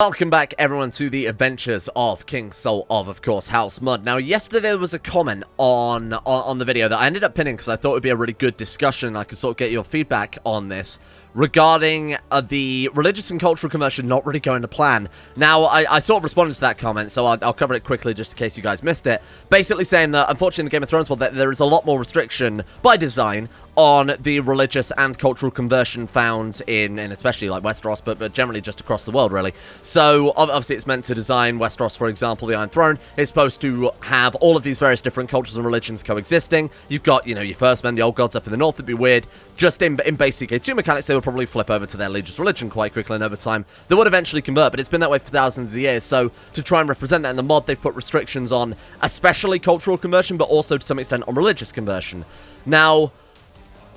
Welcome back, everyone, to the adventures of King Soul of course, House Mud. Now, yesterday there was a comment on the video that I ended up pinning because I thought it would be a really good discussion. I could sort of get your feedback on this regarding the religious and cultural conversion not really going to plan. Now, I sort of responded to that comment, so I'll cover it quickly just in case you guys missed it. Basically saying that, unfortunately, in the Game of Thrones world, that there is a lot more restriction by design on the religious and cultural conversion found in especially like Westeros, but generally just across the world, really. So, obviously, it's meant to design Westeros, for example, the Iron Throne. It's supposed to have all of these various different cultures and religions coexisting. You've got, you know, your first men, the old gods up in the north. It'd be weird. Just in basic CK2 mechanics, they would probably flip over to their religious religion quite quickly, and over time, they would eventually convert, but it's been that way for thousands of years. So, to try and represent that in the mod, they've put restrictions on especially cultural conversion, but also to some extent on religious conversion. Now,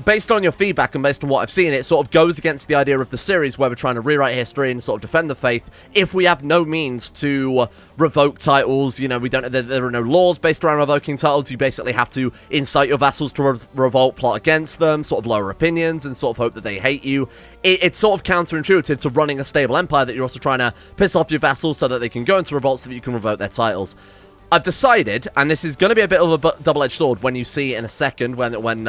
based on your feedback and based on what I've seen, it sort of goes against the idea of the series where we're trying to rewrite history and sort of defend the faith if we have no means to revoke titles. You know, there are no laws based around revoking titles. You basically have to incite your vassals to revolt, plot against them, sort of lower opinions and sort of hope that they hate you. It's sort of counterintuitive to running a stable empire that you're also trying to piss off your vassals so that they can go into revolt so that you can revoke their titles. I've decided, and this is going to be a bit of a double-edged sword when you see in a second when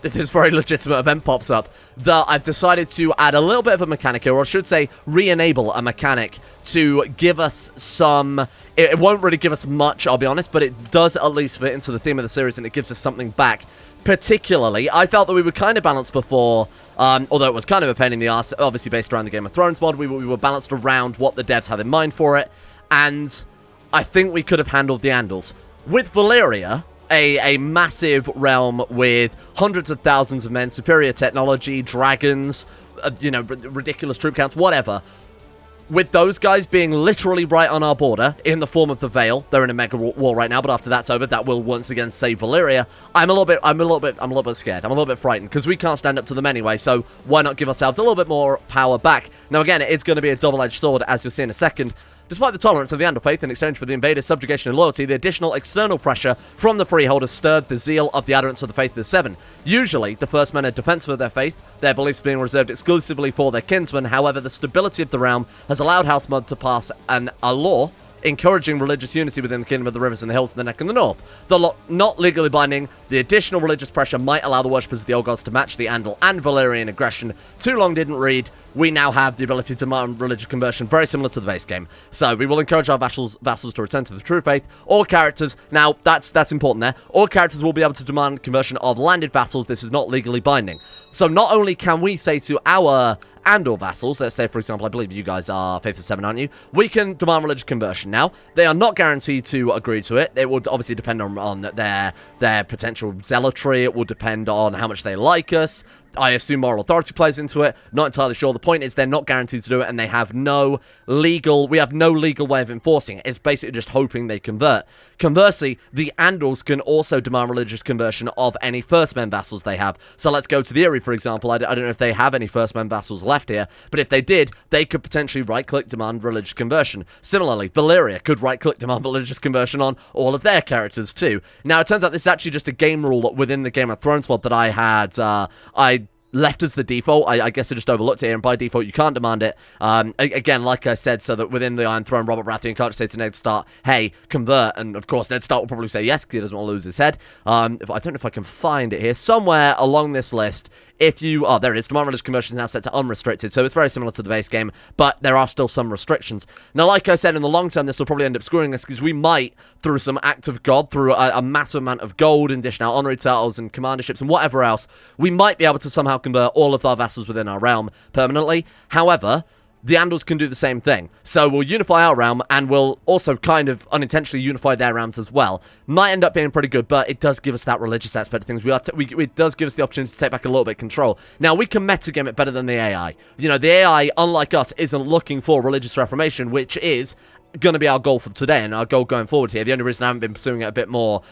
this very legitimate event pops up, that I've decided to add a little bit of a mechanic here, or I should say re-enable a mechanic to give us some... It won't really give us much, I'll be honest, but it does at least fit into the theme of the series, and it gives us something back. Particularly, I felt that we were kind of balanced before, although it was kind of a pain in the ass, obviously based around the Game of Thrones mod. We were balanced around what the devs had in mind for it, and I think we could have handled the Andals. With Valyria, a massive realm with hundreds of thousands of men, superior technology, dragons, you know, ridiculous troop counts, whatever. With those guys being literally right on our border in the form of the Vale, they're in a mega war right now, but after that's over, that will once again save Valyria. I'm a little bit scared. I'm a little bit frightened because we can't stand up to them anyway. So why not give ourselves a little bit more power back? Now again, it's going to be a double-edged sword, as you'll see in a second. Despite the tolerance of the Andal faith in exchange for the invaders' subjugation and loyalty, the additional external pressure from the freeholders stirred the zeal of the adherents of the faith of the Seven. Usually, the first men are defensive of their faith, their beliefs being reserved exclusively for their kinsmen. However, the stability of the realm has allowed House Mud to pass a law encouraging religious unity within the Kingdom of the Rivers and the Hills of the Neck in the North. The law not legally binding, the additional religious pressure might allow the worshippers of the old gods to match the Andal and Valyrian aggression. Too long didn't read. We now have the ability to demand religious conversion, very similar to the base game. So we will encourage our vassals to return to the true faith. All characters, now that's important there, all characters will be able to demand conversion of landed vassals. This is not legally binding. So not only can we say to our Andal vassals, let's say, for example, I believe you guys are Faith of Seven, aren't you? We can demand religious conversion. Now, they are not guaranteed to agree to it. It would obviously depend on their potential zealotry. It will depend on how much they like us. I assume moral authority plays into it. Not entirely sure. The point is they're not guaranteed to do it, and they have no legal... We have no legal way of enforcing it. It's basically just hoping they convert. Conversely, the Andals can also demand religious conversion of any first-men vassals they have. So let's go to the Eyrie, for example. I don't know if they have any first-men vassals left here, but if they did, they could potentially right-click demand religious conversion. Similarly, Valyria could right-click demand religious conversion on all of their characters too. Now, it turns out this is actually just a game rule within the Game of Thrones mod that I had... I left as the default. I guess I just overlooked it here, and by default you can't demand it. Again, like I said, so that within the Iron Throne, Robert Baratheon can't just say to Ned Stark, hey, convert, and of course Ned Stark will probably say yes, because he doesn't want to lose his head. I don't know if I can find it here. Somewhere along this list, if you... Oh, there it is. Demand religious conversion is now set to unrestricted, so it's very similar to the base game, but there are still some restrictions. Now, like I said, in the long term, this will probably end up screwing us, because we might, through some act of God, through a massive amount of gold and dishing out honorary titles and commanderships and whatever else, we might be able to somehow convert all of our vassals within our realm permanently. However, the Andals can do the same thing. So we'll unify our realm, and we'll also kind of unintentionally unify their realms as well. Might end up being pretty good, but it does give us that religious aspect of things. It does give us the opportunity to take back a little bit of control. Now, we can metagame it better than the AI. You know, the AI, unlike us, isn't looking for religious reformation, which is going to be our goal for today and our goal going forward here. The only reason I haven't been pursuing it a bit more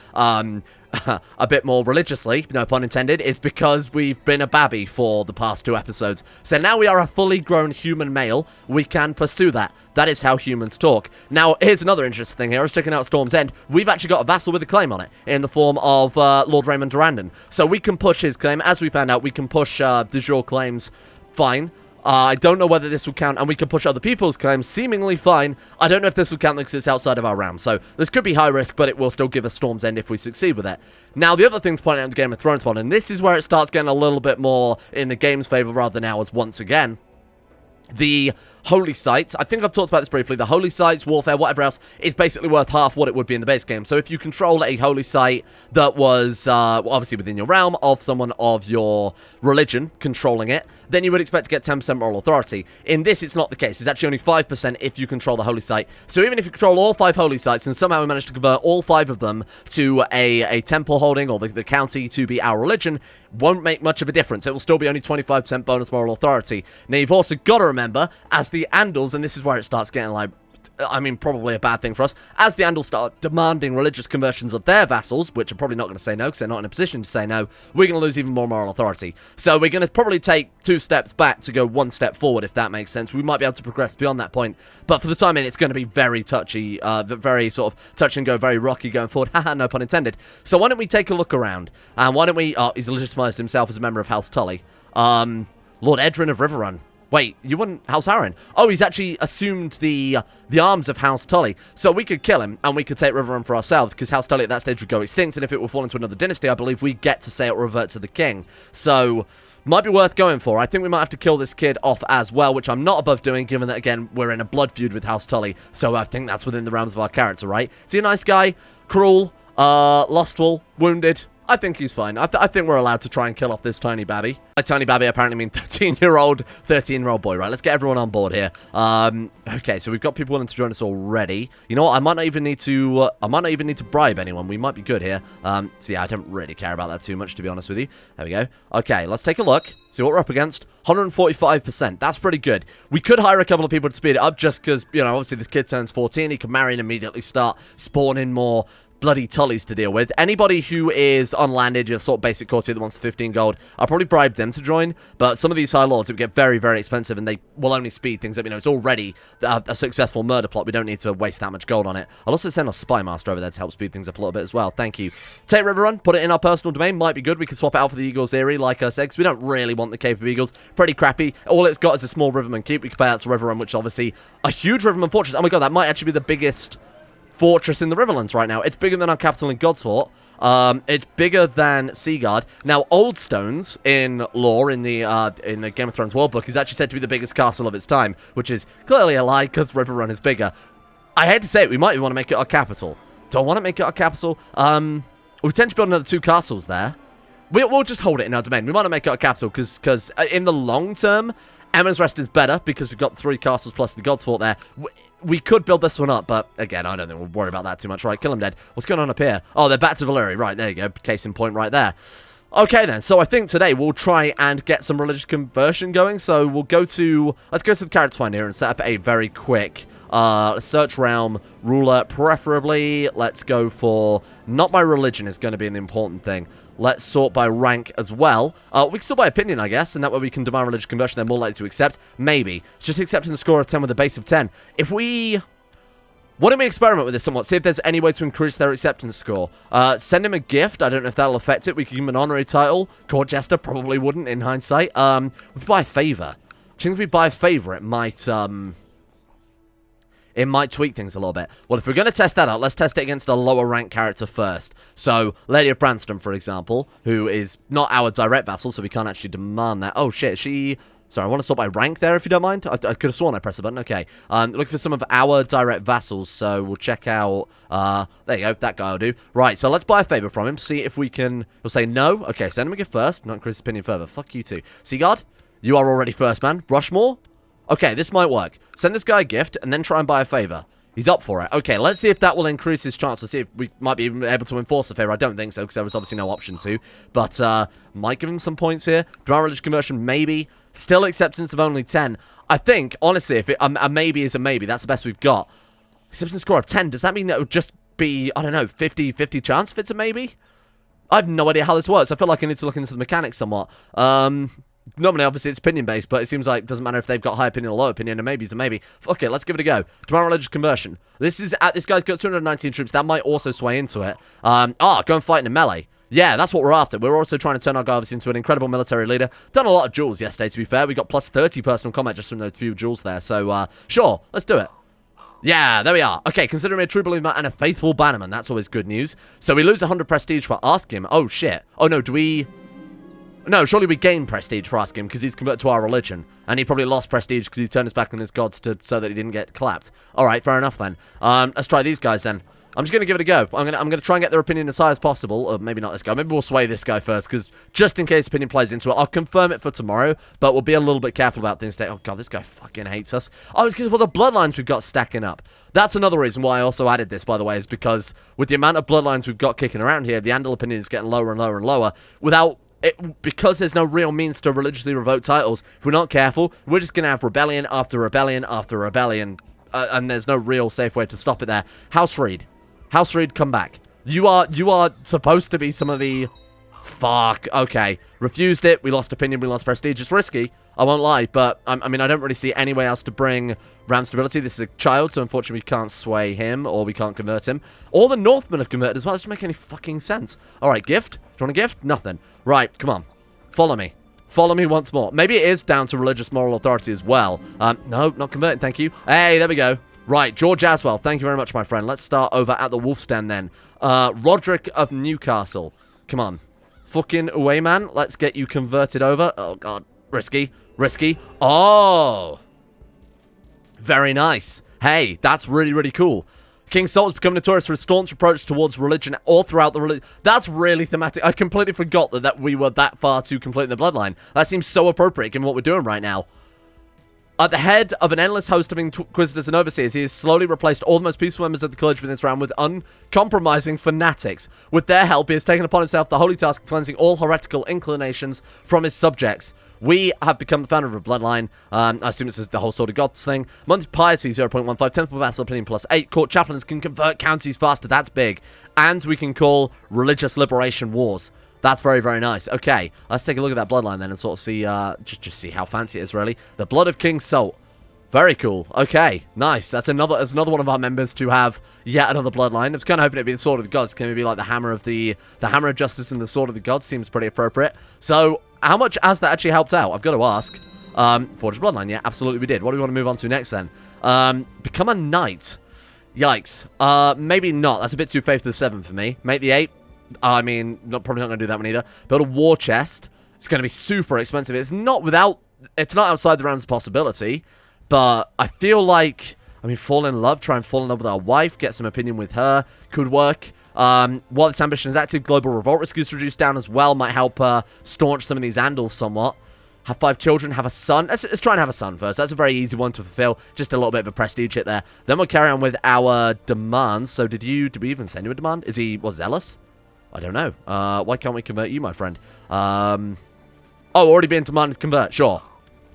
religiously, no pun intended, is because we've been a babby for the past 2 episodes. So now we are a fully grown human male. We can pursue that. That is how humans talk. Now, here's another interesting thing here. I was checking out Storm's End. We've actually got a vassal with a claim on it in the form of Lord Raymond Durandon. So we can push his claim. As we found out, we can push de jure claims fine. I don't know whether this will count, and we can push other people's claims, seemingly fine. I don't know if this will count because it's outside of our realm, so this could be high risk, but it will still give us Storm's End if we succeed with it. Now, the other thing to point out in the Game of Thrones mod, and this is where it starts getting a little bit more in the game's favor rather than ours once again. The holy sites, I think I've talked about this briefly, the holy sites, warfare, whatever else, is basically worth half what it would be in the base game. So if you control a holy site that was, obviously within your realm, of someone of your religion controlling it, then you would expect to get 10% moral authority. In this, it's not the case. It's actually only 5% if you control the holy site. So even if you control all 5 holy sites, and somehow we manage to convert all 5 of them to a temple holding, or the county to be our religion, won't make much of a difference. It will still be only 25% bonus moral authority. Now, you've also got to remember, as the Andals, and this is where it starts getting, like, I mean, probably a bad thing for us, as the Andals start demanding religious conversions of their vassals, which are probably not going to say no, because they're not in a position to say no, we're going to lose even more moral authority. So we're going to probably take 2 steps back to go 1 step forward, if that makes sense. We might be able to progress beyond that point, but for the time being, it's going to be very touchy, very sort of touch and go, very rocky going forward. Haha, no pun intended. So why don't we take a look around, and why don't we, he's legitimized himself as a member of House Tully. Lord Edrin of Riverrun. Wait, you wouldn't... House Aaron? Oh, he's actually assumed the arms of House Tully. So we could kill him, and we could take Riverrun for ourselves, because House Tully at that stage would go extinct, and if it would fall into another dynasty, I believe we get to say it will revert to the king. So, might be worth going for. I think we might have to kill this kid off as well, which I'm not above doing, given that, again, we're in a blood feud with House Tully. So I think that's within the realms of our character, right? Is he a nice guy? Cruel? Lustful? Wounded? I think he's fine. I think we're allowed to try and kill off this tiny babby. By tiny babby, I apparently mean 13-year-old boy, right? Let's get everyone on board here. Okay, so we've got people willing to join us already. You know what? I might not even need to bribe anyone. We might be good here. So yeah, I don't really care about that too much, to be honest with you. There we go. Okay, let's take a look. See what we're up against. 145%. That's pretty good. We could hire a couple of people to speed it up just because, you know, obviously this kid turns 14. He can marry and immediately start spawning more bloody Tullys to deal with. Anybody who is unlanded, your sort of basic courtier that wants 15 gold, I'll probably bribe them to join, but some of these high lords, it would get very, very expensive, and they will only speed things up. You know, it's already a successful murder plot. We don't need to waste that much gold on it. I'll also send a spy master over there to help speed things up a little bit as well. Thank you. Take Riverrun, put it in our personal domain, might be good. We can swap it out for the Eagle's Eyrie, like I said, because we don't really want the Cape of Eagles. Pretty crappy. All it's got is a small Riverman keep. We can pay out to Riverrun, which is obviously a huge Riverman fortress. Oh my god, that might actually be the biggest fortress in the Riverlands right now. It's bigger than our capital in Godsfort. It's bigger than Seaguard. Now, Old Stones in lore in the Game of Thrones world book is actually said to be the biggest castle of its time, which is clearly a lie because Riverrun is bigger. I hate to say it, we might even want to make it our capital. Do I want to make it our capital? We tend to build another 2 castles there. We'll just hold it in our domain. We want to make it our capital because in the long term, Emma's Rest is better because we've got 3 castles plus the Godsfort there. We could build this one up, but again, I don't think we'll worry about that too much. Right, kill him dead. What's going on up here? Oh, they're back to Valyria. Right, there you go. Case in point right there. Okay, then. So I think today we'll try and get some religious conversion going. So we'll go to... Let's go to the character finder here and set up a very quick search realm ruler. Preferably, let's go for... Not by religion is going to be an important thing. Let's sort by rank as well. We can sort by opinion, I guess, and that way we can demand religious conversion. They're more likely to accept. Maybe. It's just accepting the score of 10 with a base of 10. If we... Why don't we experiment with this somewhat? See if there's any way to increase their acceptance score. Send him a gift. I don't know if that'll affect it. We could give him an honorary title. Court Jester probably wouldn't in hindsight. We could buy a favor. I think if we buy a favor, it might tweak things a little bit. Well, if we're going to test that out, let's test it against a lower rank character first. So, Lady of Branston, for example, who is not our direct vassal, so we can't actually demand that. Oh, shit, she... Sorry, I want to sort by rank there, if you don't mind. I could have sworn I pressed the button. Okay. Looking for some of our direct vassals, so we'll check out... there you go, that guy will do. Right, so let's buy a favor from him, see if we can... We'll say no. Okay, send him a gift first, not increase his opinion further. Fuck you too. Seaguard, you are already first, man. Rushmore? Okay, this might work. Send this guy a gift, and then try and buy a favor. He's up for it. Okay, let's see if that will increase his chance. Let's see if we might be able to enforce the favor. I don't think so, because there was obviously no option to. But, might give him some points here. Demand religious conversion, maybe. Still acceptance of only 10. I think, honestly, if a maybe is a maybe, that's the best we've got. Acceptance score of 10, does that mean that it would just be, I don't know, 50-50 chance if it's a maybe? I have no idea how this works. I feel like I need to look into the mechanics somewhat. Normally, obviously, it's opinion-based, but it seems like it doesn't matter if they've got high opinion or low opinion, and maybe it's a maybe. Fuck it, let's give it a go. Demand religious conversion. This guy's got 219 troops. That might also sway into it. Go and fight in a melee. Yeah, that's what we're after. We're also trying to turn our guy obviously into an incredible military leader. Done a lot of duels yesterday, to be fair. We got plus 30 personal combat just from those few duels there. So, sure, let's do it. Yeah, there we are. Okay, consider me a true believer and a faithful bannerman. That's always good news. So we lose 100 prestige for asking him. Oh, shit. Oh, no, do we... No, surely we gain prestige for asking him because he's converted to our religion. And he probably lost prestige because he turned his back on his gods so that he didn't get clapped. All right, fair enough then. Let's try these guys then. I'm just going to give it a go. I'm gonna try and get their opinion as high as possible. Or maybe not this guy. Maybe we'll sway this guy first, because just in case opinion plays into it, I'll confirm it for tomorrow, but we'll be a little bit careful about things today. Oh, God, this guy fucking hates us. Oh, it's because of all the bloodlines we've got stacking up. That's another reason why I also added this, by the way, is because with the amount of bloodlines we've got kicking around here, the Andal opinion is getting lower and lower and lower. Because there's no real means to religiously revoke titles, if we're not careful, we're just going to have rebellion after rebellion after rebellion, and there's no real safe way to stop it there. House Reed. House Reed, come back. You are supposed to be some of the... Fuck. Okay. Refused it. We lost opinion. We lost prestige. It's risky. I won't lie. But, I mean, I don't really see any way else to bring round stability. This is a child, so unfortunately we can't sway him, or we can't convert him. All the Northmen have converted as well. It doesn't make any fucking sense. Alright, gift? Do you want a gift? Nothing. Right, come on. Follow me. Follow me once more. Maybe it is down to religious moral authority as well. No, not converting, thank you. Hey, there we go. Right, George Aswell, thank you very much, my friend. Let's start over at the Wolf's Den, then. Roderick of Newcastle. Come on. Fucking away, man. Let's get you converted over. Oh, God. Risky. Risky. Oh! Very nice. Hey, that's really, really cool. King Salt has become notorious for his staunch approach towards religion all throughout the religion. That's really thematic. I completely forgot that we were that far to complete the bloodline. That seems so appropriate given what we're doing right now. At the head of an endless host of inquisitors and overseers, he has slowly replaced all the most peaceful members of the clergy within this realm with uncompromising fanatics. With their help, he has taken upon himself the holy task of cleansing all heretical inclinations from his subjects. We have become the founder of a bloodline. I assume it's the whole Sword of Gods thing. Monthly piety 0.15, temple vassal opinion +8. Court chaplains can convert counties faster. That's big. And we can call religious liberation wars. That's very, very nice. Okay, let's take a look at that bloodline then and sort of see, just see how fancy it is, really. The Blood of King Salt. Very cool. Okay, nice. That's another one of our members to have yet another bloodline. I was kind of hoping it'd be the Sword of the Gods. Can it be like the Hammer of Justice and the Sword of the Gods? Seems pretty appropriate. So, how much has that actually helped out? I've got to ask. Forged Bloodline, yeah, absolutely we did. What do we want to move on to next then? Become a knight. Yikes. Maybe not. That's a bit too faith to the 7 for me. Make the 8. I mean, probably not going to do that one either. Build a war chest. It's going to be super expensive. It's not outside the realms of possibility. But I feel like, I mean, fall in love. Try and fall in love with our wife. Get some opinion with her. Could work. While this ambition is active, global revolt risk is reduced down as well. Might help staunch some of these Andals somewhat. Have 5 children. Have a son. Let's try and have a son first. That's a very easy one to fulfill. Just a little bit of a prestige hit there. Then we'll carry on with our demands. So did we even send you a demand? Is he zealous? I don't know. Why can't we convert you, my friend? Oh, already being demanded to convert. Sure.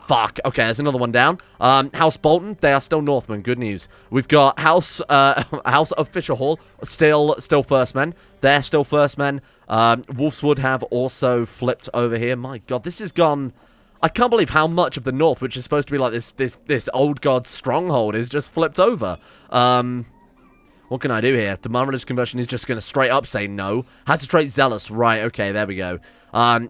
Fuck. Okay, there's another one down. House Bolton. They are still Northmen. Good news. We've got House of Fisher Hall. Still first men. They're still first men. Wolfswood have also flipped over here. My God, this has gone... I can't believe how much of the North, which is supposed to be like this old god stronghold, is just flipped over. What can I do here? Demand religious conversion is just going to straight up say no. Has to trade zealous. Right, okay, there we go.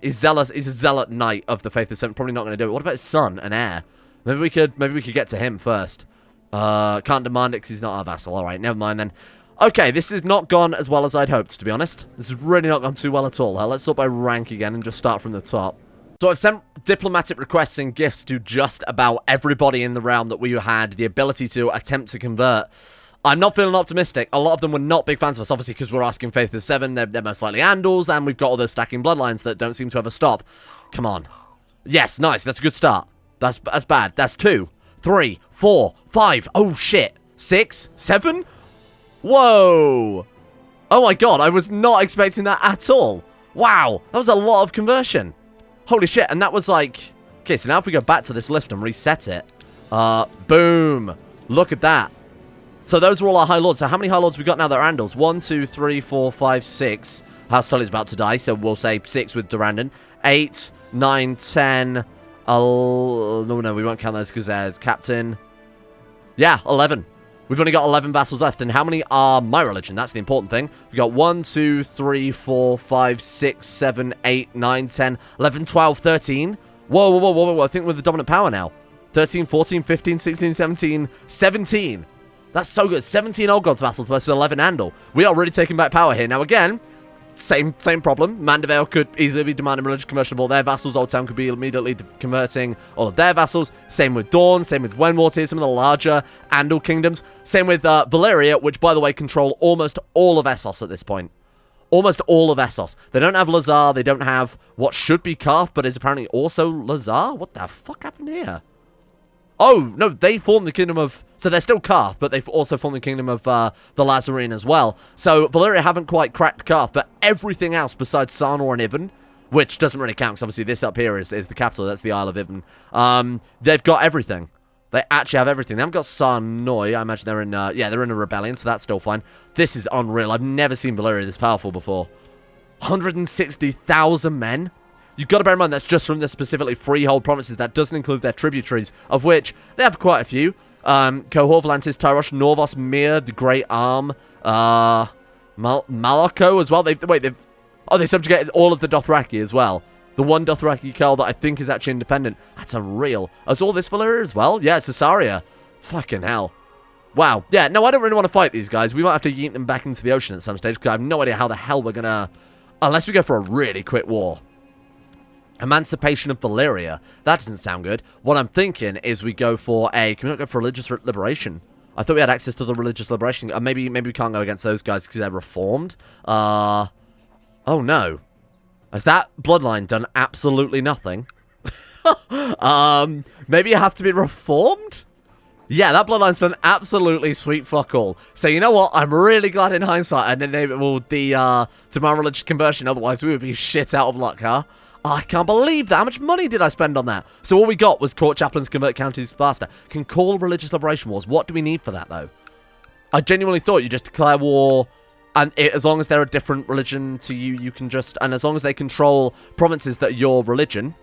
Is a zealot knight of the faith of 7. Probably not going to do it. What about his son and heir? Maybe we could get to him first. Can't demand it because he's not our vassal. Alright, never mind then. Okay, this has not gone as well as I'd hoped, to be honest. This has really not gone too well at all. Let's sort by rank again and just start from the top. So I've sent diplomatic requests and gifts to just about everybody in the realm that we had the ability to attempt to convert. I'm not feeling optimistic. A lot of them were not big fans of us, obviously, because we're asking Faith of 7. They're most likely Andals, and we've got all those stacking bloodlines that don't seem to ever stop. Come on. Yes, nice. That's a good start. That's bad. That's 2, 3, 4, 5. Oh, shit. 6, 7? Whoa. Oh, my God. I was not expecting that at all. Wow. That was a lot of conversion. Holy shit. And that was like... Okay, so now if we go back to this list and reset it. Boom. Look at that. So those are all our High Lords. So how many High Lords we got now that are Andals? 1, 2, 3, 4, 5, 6. House Tully's about to die, so we'll say 6 with Durandon. 8, 9, 10... No, we won't count those because there's Captain. Yeah, 11. We've only got 11 vassals left. And how many are my religion? That's the important thing. We've got 1, 2, 3, 4, 5, 6, 7, 8, 9, 10, 11, 12, 13. Whoa, whoa, whoa, whoa, whoa. I think we're the dominant power now. 13, 14, 15, 16, 17, 17. That's so good. 17 Old Gods vassals versus 11 Andal. We are really taking back power here. Now, again, same problem. Mandevale could easily be demanding religious conversion of all their vassals. Old Town could be immediately converting all of their vassals. Same with Dawn. Same with Wenwart, some of the larger Andal kingdoms. Same with Valyria, which, by the way, control almost all of Essos at this point. Almost all of Essos. They don't have Lazar. They don't have what should be Karth, but is apparently also Lazar. What the fuck happened here? Oh, no, they formed the kingdom of... So they're still Karth, but they've also formed the kingdom of the Lazarene as well. So Valyria haven't quite cracked Karth, but everything else besides Sarnor and Ibn, which doesn't really count, because obviously this up here is the capital. That's the Isle of Ibn. They've got everything. They actually have everything. They haven't got Sarnoi. I imagine they're in... yeah, they're in a rebellion, so that's still fine. This is unreal. I've never seen Valyria this powerful before. 160,000 men. You've got to bear in mind that's just from the specifically freehold provinces. That doesn't include their tributaries, of which they have quite a few. Cohor, Volantis, Tyrosh, Norvos, Mir, the Great Arm, Malako as well. They subjugated all of the Dothraki as well. The one Dothraki Khal that I think is actually independent. That's unreal. Is all this Valyria as well? Yeah, it's Caesarea. Fucking hell. Wow. Yeah, no, I don't really want to fight these guys. We might have to yeet them back into the ocean at some stage, because I have no idea how the hell we're gonna... Unless we go for a really quick war. Emancipation of Valyria. That doesn't sound good. What I'm thinking is we go for a... Can we not go for religious liberation? I thought we had access to the religious liberation. Maybe we can't go against those guys because they're reformed. Oh, no. Has that bloodline done absolutely nothing? Maybe you have to be reformed? Yeah, that bloodline's done absolutely sweet fuck all. So you know what? I'm really glad in hindsight I didn't enable the to my religious conversion. Otherwise, we would be shit out of luck, huh? Oh, I can't believe that. How much money did I spend on that? So all we got was court chaplains convert counties faster. Can call religious liberation wars. What do we need for that, though? I genuinely thought you just declare war, and as long as they're a different religion to you, you can just... And as long as they control provinces that are your religion...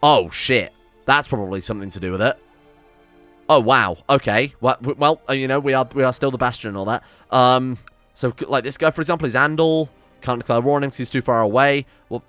Oh, shit. That's probably something to do with it. Oh, wow. Okay. Well, you know, we are still the Bastion and all that. So, like, this guy, for example, is Andal. Can't declare war on him because he's too far away. Well...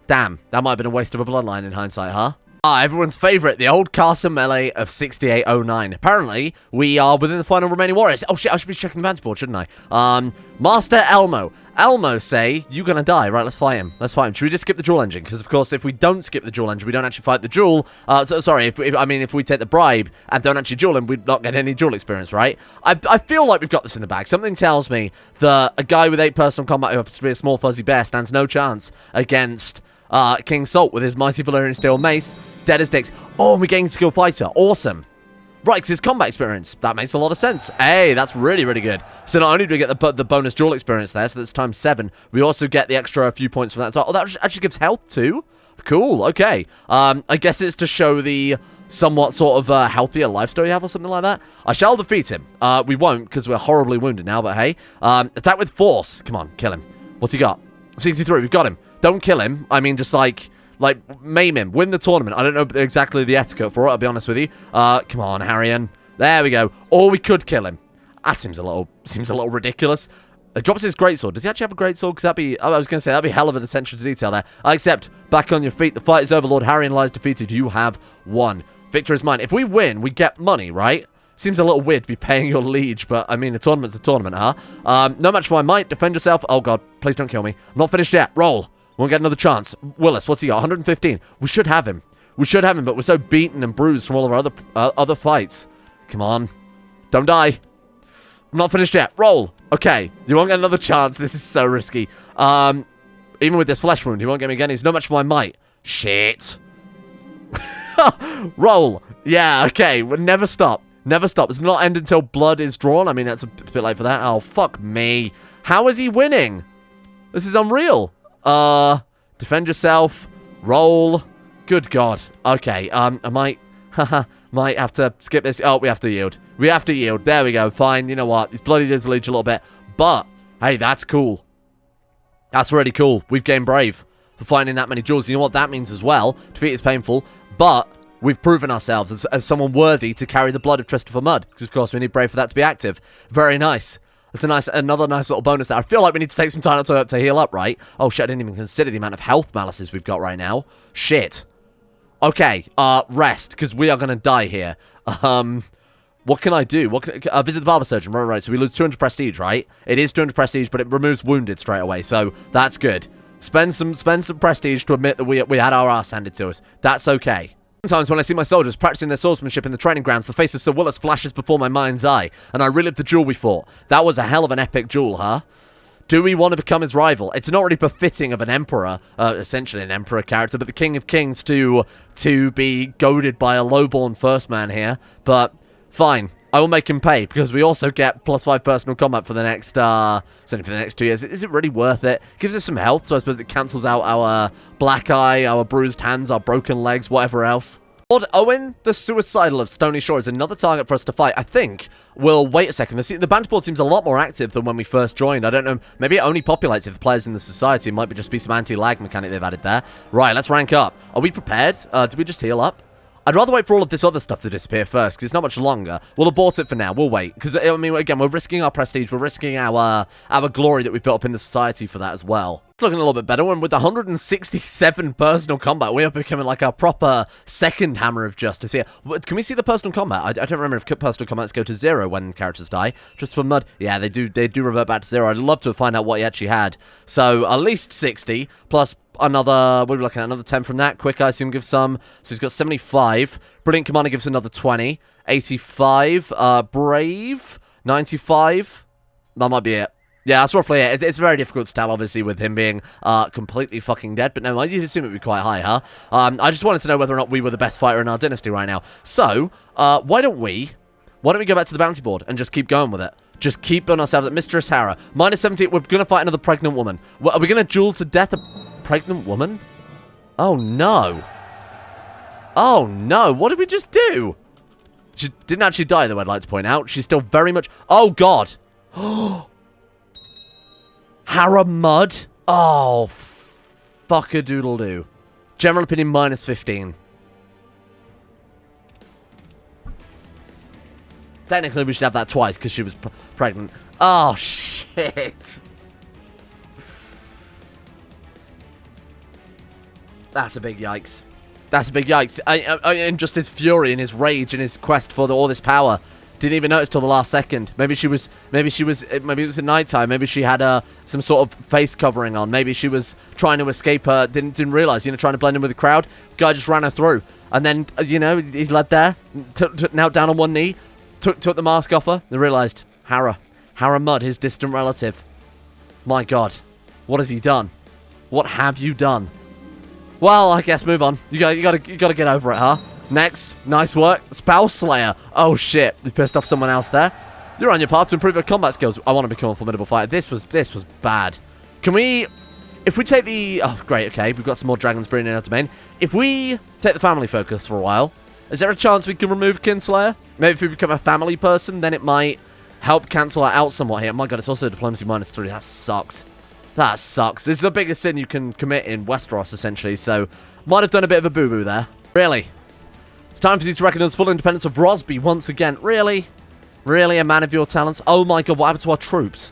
Damn, that might have been a waste of a bloodline in hindsight, huh? Everyone's favourite, the old castle melee of 6809. Apparently, we are within the final remaining warriors. Oh shit, I should be checking the advance board, shouldn't I? Master Elmo. Elmo say, you're gonna die. Right, let's fight him. Should we just skip the duel engine? Because, of course, if we don't skip the duel engine, we don't actually fight the duel. Sorry, if we take the bribe and don't actually duel him, we'd not get any duel experience, right? I feel like we've got this in the bag. Something tells me that a guy with 8 personal combat who happens to be a small fuzzy bear stands no chance against... King Salt with his mighty Valyrian steel mace, dead as dicks. Oh, and we're getting skilled fighter. Awesome. Right, because his combat experience. That makes a lot of sense. Hey, that's really, really good. So not only do we get the bonus duel experience there, so that's times 7, we also get the extra few points from that as well. Oh, that actually gives health too? Cool, okay. I guess it's to show the somewhat sort of healthier lifestyle you have or something like that. I shall defeat him. We won't, because we're horribly wounded now, but hey. Attack with force. Come on, kill him. What's he got? 63, we've got him. Don't kill him. I mean, just like maim him. Win the tournament. I don't know exactly the etiquette for it, I'll be honest with you. Come on, Harrion. There we go. Or we could kill him. That seems a little ridiculous. Drops his greatsword. Does he actually have a greatsword? Because that'd be... I was going to say, that'd be hell of an attention to detail there. Except, back on your feet. The fight is over. Lord Harrion lies defeated. You have won. Victory is mine. If we win, we get money, right? Seems a little weird to be paying your liege, but, I mean, a tournament's a tournament, huh? No match for my might. Defend yourself. Oh, God. Please don't kill me. I'm not finished yet. Roll. Won't get another chance. Willis, what's he got? 115. We should have him. But we're so beaten and bruised from all of our other fights. Come on. Don't die. I'm not finished yet. Roll. Okay. You won't get another chance. This is so risky. Even with this flesh wound, he won't get me again. He's not much for my might. Shit. Roll. Yeah, okay. We'll never stop. Never stop. It's not end until blood is drawn. I mean, that's a bit late for that. Oh, fuck me. How is he winning? This is unreal. Defend yourself. Roll. Good God. Okay, I might have to skip this. Oh, we have to yield. We have to yield. There we go. Fine. You know what? He's bloodied his liege a little bit. But, hey, that's cool. That's really cool. We've gained brave for finding that many jewels. You know what that means as well? Defeat is painful. But We've proven ourselves as someone worthy to carry the blood of Christopher Mudd. Because, of course, we need Brave for that to be active. Very nice. That's another nice little bonus there. I feel like we need to take some time to heal up, right? Oh, shit, I didn't even consider the amount of health malices we've got right now. Shit. Okay, rest, because we are going to die here. What can I do? Visit the barber surgeon. Right, so we lose 200 prestige, right? It is 200 prestige, but it removes wounded straight away, so that's good. Spend some prestige to admit that we had our ass handed to us. That's okay. Sometimes when I see my soldiers practicing their swordsmanship in the training grounds, the face of Sir Willis flashes before my mind's eye, and I relive the duel we fought. That was a hell of an epic duel, huh? Do we want to become his rival? It's not really befitting of an emperor, essentially an emperor character, but the King of Kings to be goaded by a lowborn first man here, but fine. I will make him pay, because we also get +5 personal combat for the next, certainly for the next 2 years. Is it really worth it? Gives us some health, so I suppose it cancels out our black eye, our bruised hands, our broken legs, whatever else. Lord Owen, the Suicidal of Stony Shore, is another target for us to fight. I think we'll wait a second. The banter board seems a lot more active than when we first joined. I don't know. Maybe it only populates if the players in the society. It might just be some anti-lag mechanic they've added there. Right, let's rank up. Are we prepared? Did we just heal up? I'd rather wait for all of this other stuff to disappear first, because it's not much longer. We'll abort it for now. We'll wait. Because, I mean, again, we're risking our prestige. We're risking our glory that we've built up in the society for that as well. It's looking a little bit better. And with 167 personal combat, we are becoming like a proper second Hammer of Justice here. Can we see the personal combat? I don't remember if personal combats go to 0 when characters die. Just for Mudd. Yeah, they do revert back to 0. I'd love to find out what he actually had. So, at least 60, plus another, what are we looking at? Another 10 from that. Quick, I assume, gives some. So he's got 75. Brilliant Commander gives another 20. 85. Brave. 95. That might be it. Yeah, that's roughly it. It's very difficult to tell, obviously, with him being completely fucking dead. But no, I assume it would be quite high, huh? I just wanted to know whether or not we were the best fighter in our dynasty right now. So, why don't we go back to the bounty board and just keep going with it? Just keep on ourselves at Mistress Hara. -70, we're going to fight another pregnant woman. Are we going to duel to death a pregnant woman? Oh, no. Oh, no. What did we just do? She didn't actually die, though, I'd like to point out. She's still very much... Oh, God. Hara Mudd? Oh, fuck-a-doodle-doo. General opinion, -15. Technically, we should have that twice, because she was pregnant. Oh, shit. That's a big yikes. That's a big yikes. And just his fury and his rage and his quest for all this power. Didn't even notice till the last second. Maybe it was at night time. Maybe she had some sort of face covering on. Maybe she was trying to escape her. Didn't realize, trying to blend in with the crowd. Guy just ran her through. And then, he led there, knelt down on one knee, took the mask off her, and realized, Hara Mudd, his distant relative. My God, what has he done? What have you done? Well, I guess move on. You gotta get over it, huh? Next, nice work. Spouse Slayer. Oh shit, you pissed off someone else there. You're on your path to improve your combat skills. I want to become a formidable fighter. This was bad. Can we, if we take the, oh great, okay, we've got some more dragons breeding in our domain. If we take the family focus for a while, is there a chance we can remove Kinslayer? Maybe if we become a family person, then it might help cancel that out somewhat here. My God, it's also diplomacy -3. That sucks. That sucks. This is the biggest sin you can commit in Westeros, essentially, so might have done a bit of a boo-boo there. Really? It's time for you to recognize full independence of Rosby once again. Really? Really, a man of your talents? Oh my God, what happened to our troops?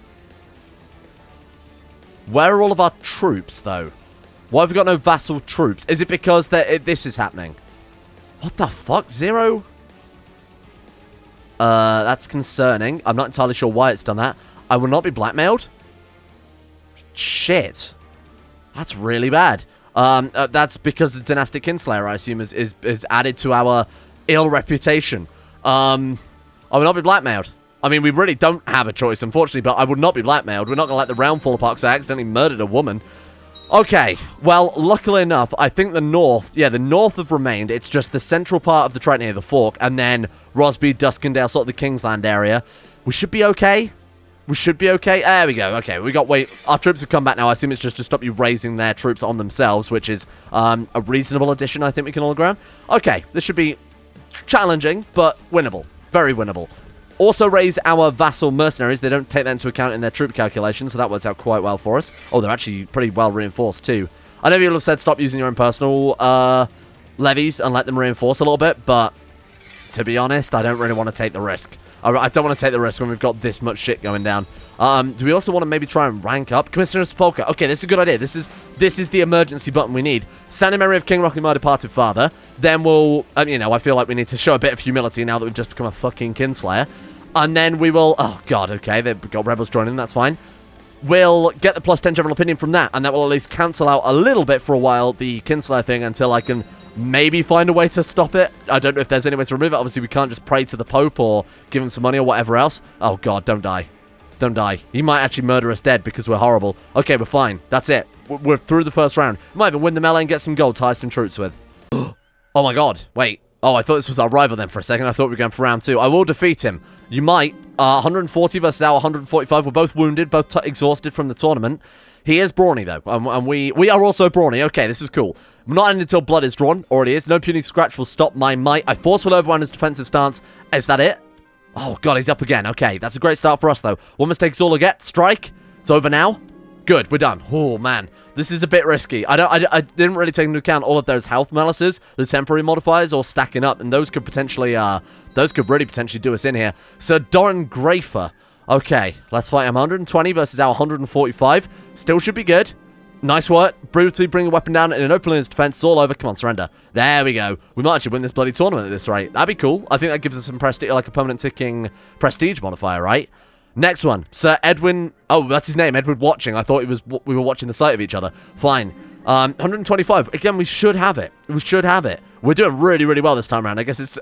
Where are all of our troops, though? Why have we got no vassal troops? Is it because this is happening? What the fuck? 0? That's concerning. I'm not entirely sure why it's done that. I will not be blackmailed? Shit. That's really bad. That's because the Dynastic Kinslayer, I assume, is added to our ill reputation. I will not be blackmailed. I mean, we really don't have a choice, unfortunately, but I would not be blackmailed. We're not going to let the realm fall apart because I accidentally murdered a woman. Okay, well, luckily enough, I think the north have remained. It's just the central part of the Triton near the Fork, and then Rosby, Duskendale, sort of the Kingsland area. We should be okay. We should be okay. There we go. Okay, our troops have come back now. I assume it's just to stop you raising their troops on themselves, which is a reasonable addition, I think we can all agree on. Okay, this should be challenging, but winnable. Very winnable. Also raise our vassal mercenaries. They don't take that into account in their troop calculations, so that works out quite well for us. Oh, they're actually pretty well reinforced, too. I know people have said stop using your own personal levies and let them reinforce a little bit, but to be honest, I don't really want to take the risk. I don't want to take the risk when we've got this much shit going down. Do we also want to maybe try and rank up? Commissioner Sepulchre. Okay, this is a good idea. This is the emergency button we need. Stand in memory of King Rocky, my departed father. Then we'll, you know, I feel like we need to show a bit of humility now that we've just become a fucking kinslayer. And then we will, oh god, okay, they've got rebels joining, that's fine. We'll get the +10 general opinion from that, and that will at least cancel out a little bit for a while the kinslayer thing until I can maybe find a way to stop it. I don't know if there's any way to remove it. Obviously, we can't just pray to the Pope or give him some money or whatever else. Oh, God, don't die. Don't die. He might actually murder us dead because we're horrible. Okay, we're fine. That's it. We're through the first round. We might even win the melee and get some gold, tie some troops with. Oh, my God. Wait. Oh, I thought this was our rival then for a second. I thought we were going for round 2. I will defeat him. You might. 140 versus our 145. We're both wounded, both exhausted from the tournament. He is brawny, though, and we are also brawny. Okay, this is cool. Not ending until blood is drawn. Already is. No puny scratch will stop my might. I forceful overwhelm his defensive stance. Is that it? Oh, God, he's up again. Okay, that's a great start for us, though. One mistake is all I get. Strike. It's over now. Good, we're done. Oh, man. This is a bit risky. I didn't really take into account all of those health malices, the temporary modifiers, all stacking up, and those could potentially, really potentially do us in here. Sir Doran Grafer. Okay, let's fight him. 120 versus our 145. Still should be good. Nice work. Brutally bring a weapon down in an open limits defense. It's all over. Come on, surrender. There we go. We might actually win this bloody tournament at this rate. That'd be cool. I think that gives us some prestige, like a permanent ticking prestige modifier, right? Next one. Sir Edwin. Oh, that's his name. Edward Watching. I thought we were watching the sight of each other. Fine. 125. Again, we should have it. We should have it. We're doing really, really well this time around. I guess it's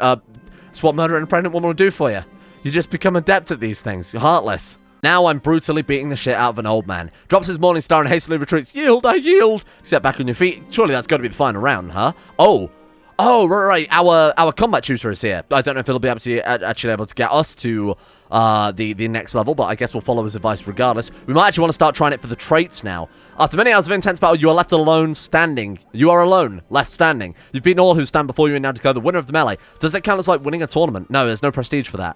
what murdering a pregnant woman will do for you. You just become adept at these things. You're heartless. Now I'm brutally beating the shit out of an old man. Drops his morning star and hastily retreats. Yield, I yield. Set back on your feet. Surely that's got to be the final round, huh? Oh, right. Our combat tutor is here. I don't know if he'll be able to actually able to get us to the next level, but I guess we'll follow his advice regardless. We might actually want to start trying it for the traits now. After many hours of intense battle, you are left alone standing. You are alone, left standing. You've beaten all who stand before you and now declare the winner of the melee. Does that count as like winning a tournament? No, there's no prestige for that.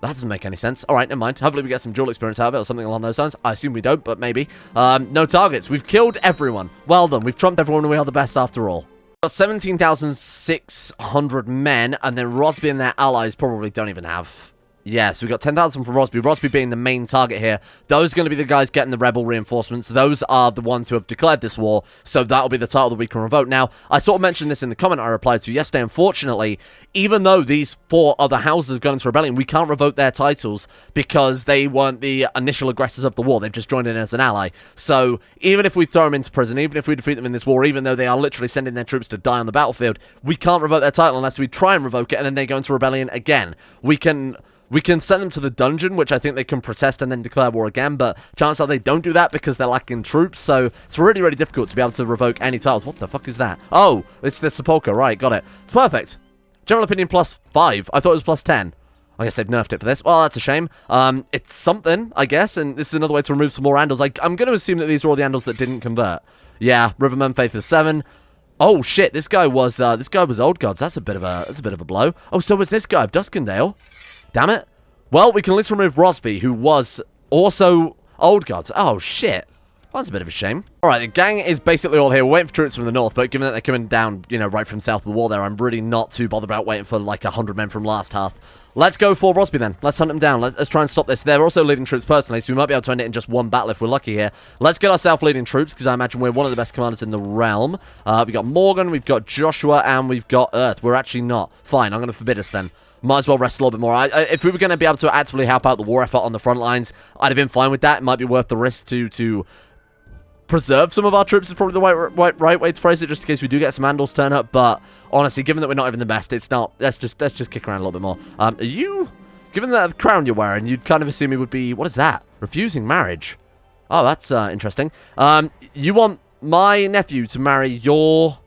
That doesn't make any sense. Alright, never mind. Hopefully we get some duel experience out of it or something along those lines. I assume we don't, but maybe. No targets. We've killed everyone. Well done. We've trumped everyone and we are the best after all. Got 17,600 men, and then Rosby and their allies probably don't even have... Yes, we got 10,000 from Rosby. Rosby being the main target here. Those are going to be the guys getting the rebel reinforcements. Those are the ones who have declared this war. So that'll be the title that we can revoke. Now, I sort of mentioned this in the comment I replied to yesterday. Unfortunately, even though these 4 other houses have gone into rebellion, we can't revoke their titles because they weren't the initial aggressors of the war. They've just joined in as an ally. So even if we throw them into prison, even if we defeat them in this war, even though they are literally sending their troops to die on the battlefield, we can't revoke their title unless we try and revoke it and then they go into rebellion again. We can send them to the dungeon, which I think they can protest and then declare war again, but chances are they don't do that because they're lacking troops, so it's really, really difficult to be able to revoke any titles. What the fuck is that? Oh, it's the Sepulchre, right, got it. It's perfect. General opinion +5. I thought it was +10. I guess they've nerfed it for this. Well, that's a shame. It's something, I guess, and this is another way to remove some more Andals. I'm going to assume that these are all the Andals that didn't convert. Yeah, Riverman, Faith is 7. Oh shit, this guy was Old Gods. That's a bit of a blow. Oh, so was this guy of Duskendale. Damn it. Well, we can at least remove Rosby, who was also Old Gods. Oh, shit. That's a bit of a shame. Alright, the gang is basically all here. We're waiting for troops from the north, but given that they're coming down, you know, right from south of the wall there, I'm really not too bothered about waiting for, like, 100 men from last half. Let's go for Rosby, then. Let's hunt them down. Let's try and stop this. They're also leading troops personally, so we might be able to end it in just one battle if we're lucky here. Let's get ourselves leading troops, because I imagine we're one of the best commanders in the realm. We've got Morgan, we've got Joshua, and we've got Earth. We're actually not. Fine, I'm going to forbid us then. Might as well rest a little bit more. If we were going to be able to actively help out the war effort on the front lines, I'd have been fine with that. It might be worth the risk to preserve some of our troops is probably the right way to phrase it, just in case we do get some Andals turn up. But honestly, given that we're not even the best, it's not. Let's just kick around a little bit more. Are you, given the crown you're wearing, you'd kind of assume it would be, what is that? Refusing marriage. Oh, that's interesting. You want my nephew to marry your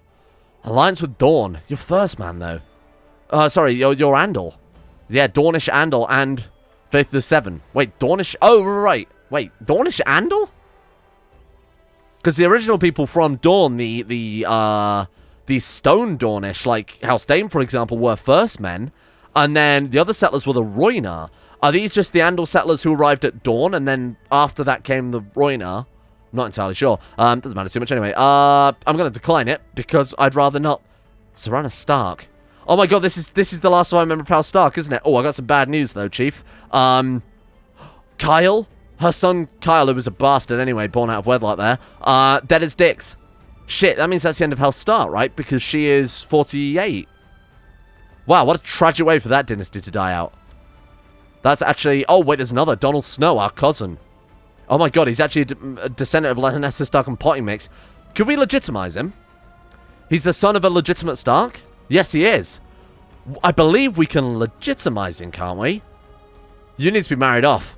alliance with Dawn, your first man though. Sorry, your Andal. Yeah, Dornish Andal and Faith the 7. Wait, Dornish... Oh, right. Wait, Dornish Andal? Because the original people from Dawn, the Stone Dornish, like House Dane, for example, were first men. And then the other settlers were the Roynar. Are these just the Andal settlers who arrived at Dawn, and then after that came the Roynar? Not entirely sure. Doesn't matter too much anyway. I'm going to decline it, because I'd rather not Serana Stark. Oh my god, this is the last time I remember Pal Stark, isn't it? Oh, I got some bad news though, Chief. Kyle? Her son Kyle, who was a bastard anyway, born out of wedlock there. Dead as dicks. Shit, that means that's the end of House Stark, right? Because she is 48. Wow, what a tragic way for that dynasty to die out. That's actually... Oh, wait, there's another. Donald Snow, our cousin. Oh my god, he's actually a descendant of Lannister Stark and Potting Mix. Could we legitimize him? He's the son of a legitimate Stark? Yes, he is. I believe we can legitimize him, can't we? You need to be married off.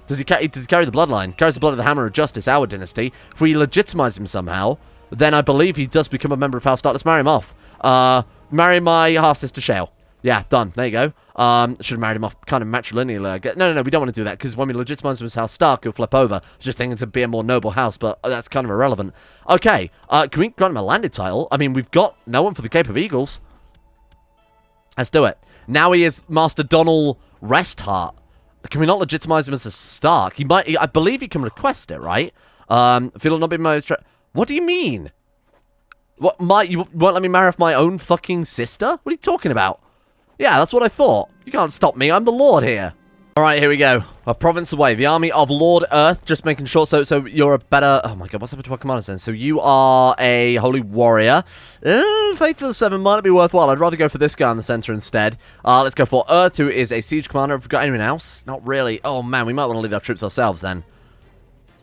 Does he carry the bloodline? Carries the blood of the Hammer of Justice, our dynasty. If we legitimize him somehow, then I believe he does become a member of House Stark. Let's marry him off. Marry my half-sister Shale. Yeah, done. There you go. Should have married him off kind of matrilineally. No, we don't want to do that, because when we legitimize him as House Stark, he'll flip over. I was just thinking to be a more noble house, but that's kind of irrelevant. Okay, can we grant him a landed title? I mean, we've got no one for the Cape of Eagles. Let's do it. Now he is Master Donald Restheart. Can we not legitimize him as a Stark? He might. I believe he can request it, right? If he'll not be my... What do you mean? What? You won't let me marry off my own fucking sister? What are you talking about? Yeah, that's what I thought. You can't stop me. I'm the Lord here. Alright, here we go. A province away. The army of Lord Earth. Just making sure. So you're a better... Oh my god, what's happened to our commanders then? So you are a holy warrior. Faith for the 7 might be worthwhile. I'd rather go for this guy in the center instead. Let's go for Earth, who is a siege commander. Have we got anyone else? Not really. Oh man, we might want to lead our troops ourselves then.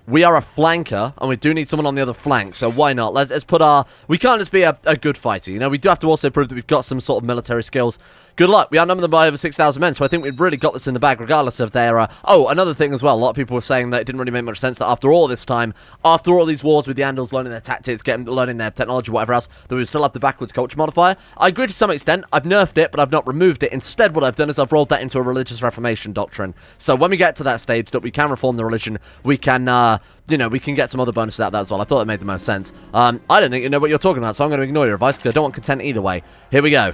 We are a flanker, and we do need someone on the other flank, so why not? Let's put our... We can't just be a good fighter, you know? We do have to also prove that we've got some sort of military skills. Good luck. We outnumber them by over 6,000 men, so I think we've really got this in the bag, regardless of their... Oh, another thing as well. A lot of people were saying that it didn't really make much sense that after all this time, after all these wars with the Andals, learning their tactics, learning their technology, whatever else, that we would still have the backwards culture modifier. I agree to some extent. I've nerfed it, but I've not removed it. Instead, what I've done is I've rolled that into a religious reformation doctrine. So when we get to that stage that we can reform the religion, we can... you know, we can get some other bonuses out of that as well. I thought it made the most sense. I don't think you know what you're talking about, so I'm going to ignore your advice because I don't want content either way. Here we go.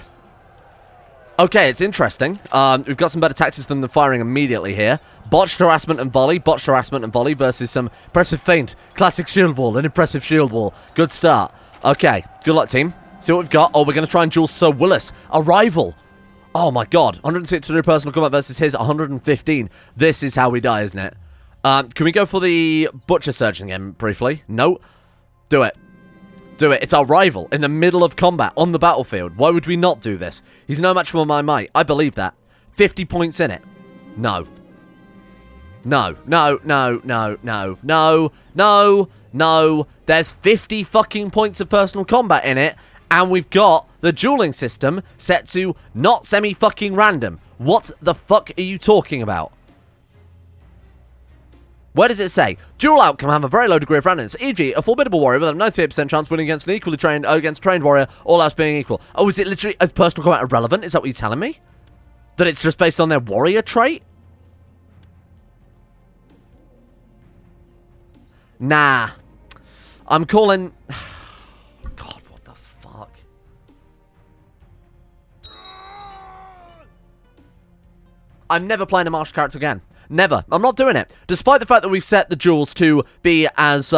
Okay, it's interesting. We've got some better tactics than the firing immediately here. Botched harassment and volley. Botched harassment and volley versus some impressive feint. Classic shield wall. An impressive shield wall. Good start. Okay, good luck, team. See what we've got. Oh, we're going to try and duel Sir Willis. A rival. Oh, my God. 162 personal combat versus his 115. This is how we die, isn't it? Can we go for the Butcher Surgeon again, briefly? No. Do it. Do it. It's our rival in the middle of combat on the battlefield. Why would we not do this? He's no match for my might. I believe that. 50 points in it. No. No. No. No. No. No. No. No. No. There's 50 fucking points of personal combat in it, and we've got the dueling system set to not semi-fucking random. What the fuck are you talking about? Where does it say? Dual outcome have a very low degree of randomness. E.g., a formidable warrior with a 98% chance winning against an equally trained warrior, all else being equal. Oh, is it literally as personal combat irrelevant? Is that what you're telling me? That it's just based on their warrior trait? Nah. I'm calling... God, what the fuck? I'm never playing a martial character again. Never. I'm not doing it. Despite the fact that we've set the duels to be as,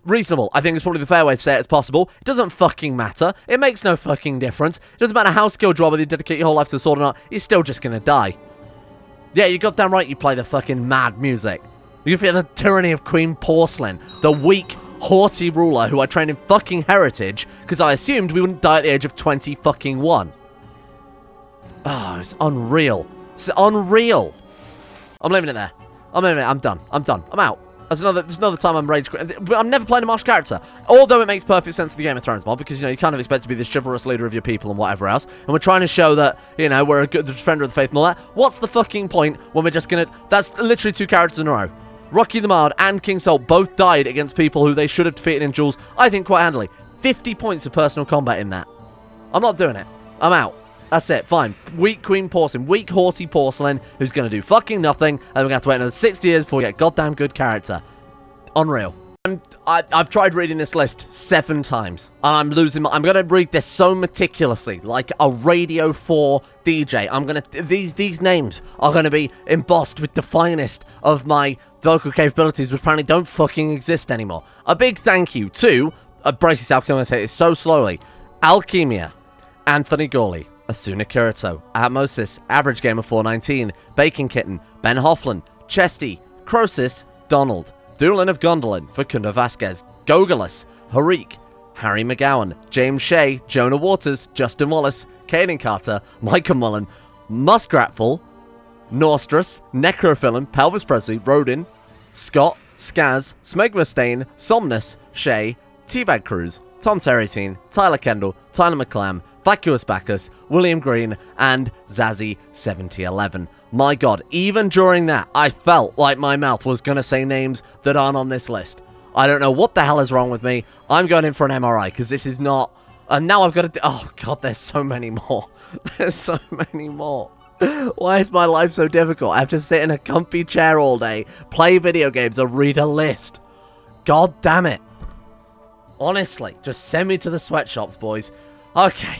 reasonable. I think it's probably the fair way to say it as possible. It doesn't fucking matter. It makes no fucking difference. It doesn't matter how skilled you are, whether you dedicate your whole life to the sword or not. You're still just gonna die. Yeah, you goddamn right you play the fucking mad music. You feel the tyranny of Queen Porcelain. The weak, haughty ruler who I trained in fucking heritage because I assumed we wouldn't die at the age of 20 fucking 1. Oh, it's unreal. It's unreal. I'm leaving it there. I'm leaving it. I'm done. I'm done. I'm out. There's another time I'm rage quit. I'm never playing a martial character. Although it makes perfect sense to the Game of Thrones mod, because, you know, you kind of expect to be this chivalrous leader of your people and whatever else. And we're trying to show that, you know, we're a good defender of the faith and all that. What's the fucking point when we're just gonna... That's literally 2 characters in a row. Rocky the Mard and King Sol both died against people who they should have defeated in duels, I think, quite handily. 50 points of personal combat in that. I'm not doing it. I'm out. That's it, fine. Weak Queen Porcelain, weak haughty Porcelain, who's going to do fucking nothing, and we're going to have to wait another 60 years before we get a goddamn good character. Unreal. I've tried reading this list 7 times, and I'm losing my... I'm going to read this so meticulously, like a Radio 4 DJ. I'm going to... These names are going to be embossed with the finest of my vocal capabilities, which apparently don't fucking exist anymore. A big thank you to... brace yourself, because I'm going to say it so slowly. Alchemia. Anthony Gawley, Asuna Kirito, Atmosis, Average Gamer 419, Bacon Kitten, Ben Hofflin, Chesty, Crosis, Donald, Doolin of Gondolin, Facundo Vasquez, Gogolus, Harik, Harry McGowan, James Shea, Jonah Waters, Justin Wallace, Caden Carter, Micah Mullen, Muskratful, Nostrus, Necrophilin, Pelvis Presley, Rodin, Scott, Skaz, Smegma Stain, Somnus, Shay, Teabag Cruz, Tom Territine, Tyler Kendall, Tyler McClam, Vacuous Bacchus, William Green, and Zazzy7011. My god, even during that, I felt like my mouth was going to say names that aren't on this list. I don't know what the hell is wrong with me. I'm going in for an MRI, because this is not... And now I've got to do... Oh god, there's so many more. There's so many more. Why is my life so difficult? I have to sit in a comfy chair all day, play video games, and read a list. God damn it. Honestly, just send me to the sweatshops, boys. Okay.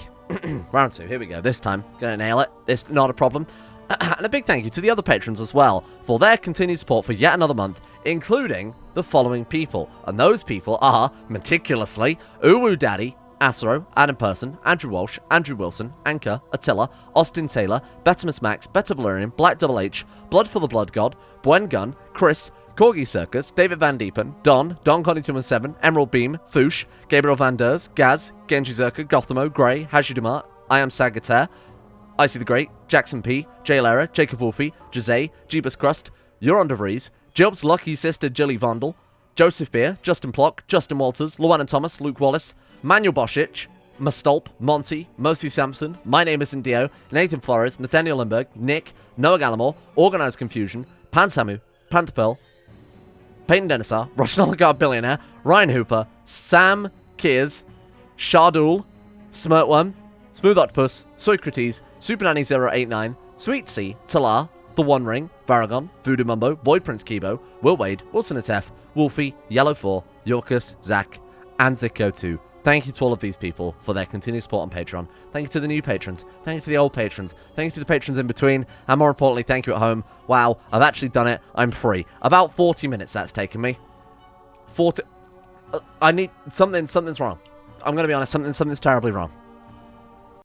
Round 2, here we go. This time, gonna nail it. It's not a problem. And a big thank you to the other patrons as well for their continued support for yet another month, including the following people. And those people are, meticulously, Uwu Daddy, Asro, Adam Person, Andrew Walsh, Andrew Wilson, Anchor, Attila, Austin Taylor, Betimus Max, Beta Valerian, Black Double H, Blood for the Blood God, Bwen Gun, Chris, Corgi Circus, David Van Diepen, Don Connie 217, Emerald Beam, Foosh, Gabriel Van Ders, Gaz, Genji Zerka, Gothamo, Grey, Haji Dumart, I Am Sagittaire, Icy the Great, Jackson P, Jay Lara, Jacob Wolfie, Jose, Jeebus Crust, Euron De Vries, Job's Lucky Sister Jilly Vondel, Joseph Beer, Justin Plock, Justin Walters, Llewellyn Thomas, Luke Wallace, Manuel Bosich, Mustolp, Monty, Mosu Sampson, My Name Isn't Dio, Nathan Flores, Nathaniel Lindberg, Nick, Noah Gallimore, Organized Confusion, Pan Samu, Panther Pearl, Peyton Denisar, Russian Oligarch Billionaire, Ryan Hooper, Sam Kears, Shardul, Smirtworm, Smooth Octopus, Socrates, Super Nanny 089, Sweet Sea, Talar, The One Ring, Varagon, Voodoo Mumbo, Void Prince Kibo, Will Wade, Wilson Atef, Wolfie, Yellow 4, Yorkus, Zach, and CK2. Thank you to all of these people for their continued support on Patreon. Thank you to the new patrons. Thank you to the old patrons. Thank you to the patrons in between. And more importantly, thank you at home. Wow, I've actually done it. I'm free. About 40 minutes that's taken me. 40... I need... Something's wrong. I'm going to be honest. Something's terribly wrong.